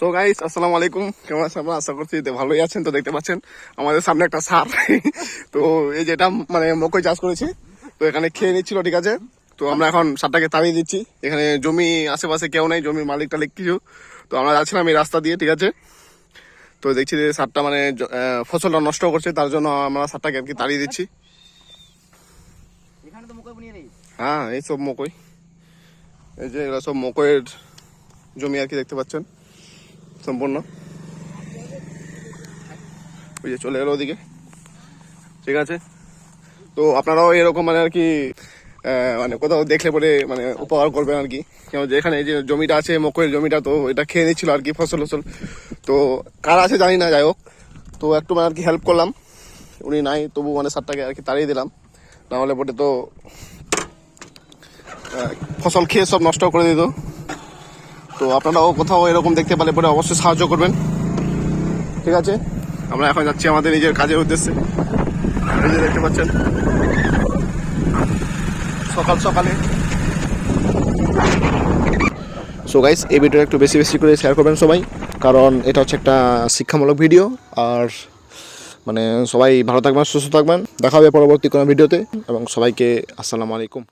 So guys আসসালামু আলাইকুম, কেমন আছেন আপনারা? আশা করছি ভালোই আছেন। তো দেখতে পাচ্ছেন আমাদের সামনে একটা সার তো এই যেটা মানে মকই চাষ করেছি, তো এখানে খেয়ে নিচ্ছিল, ঠিক আছে। তো আমরা এখন সারটাকে তাড়িয়ে দিচ্ছি। এখানে জমি আশেপাশে কেউ নেই, জমির মালিক টালিক কিছু। তো আমরা যাচ্ছিলাম এই রাস্তা দিয়ে, ঠিক আছে। তো দেখছি যে সারটা মানে ফসলটা নষ্ট করছে, তার জন্য আমরা সারটাকে আর কি তাড়িয়ে দিচ্ছি। হ্যাঁ, এই সব মকই, এই যে এগুলো সব মকইয়ের জমি আর কি, দেখতে পাচ্ছেন সম্পূর্ণ। ওই যে চলে এলো ওদিকে, ঠিক আছে। তো আপনারাও এরকম মানে আর কি মানে কোথাও দেখলে পরে মানে উপকার করবেন আর কি। কেন যে এখানে যে জমিটা আছে মকইয়ের জমিটা, তো এটা খেয়ে নিচ্ছিল আর কি ফসল। তো কার আছে জানি না, যাই হোক। তো একটু মানে আর কি হেল্প করলাম, উনি নাই তবু মানে সারটাকে আর কি তাড়িয়ে দিলাম, নাহলে পরে তো ফসল খেয়ে সব নষ্ট করে দিত। তো আপনারাও কোথাও এরকম দেখতে পেলে পরে অবশ্যই সাহায্য করবেন, ঠিক আছে। আমরা এখন যাচ্ছি আমাদের নিজের কাজের উদ্দেশ্যে। এই যে দেখতে পাচ্ছেন সকাল সকালে। সো গাইস, এই ভিডিওটা একটু বেশি বেশি করে শেয়ার করবেন সবাই, কারণ এটা হচ্ছে একটা শিক্ষামূলক ভিডিও। আর মানে সবাই ভালো থাকবেন, সুস্থ থাকবেন, দেখা হবে পরবর্তী কোনো ভিডিওতে। এবং সবাইকে আসসালামু আলাইকুম।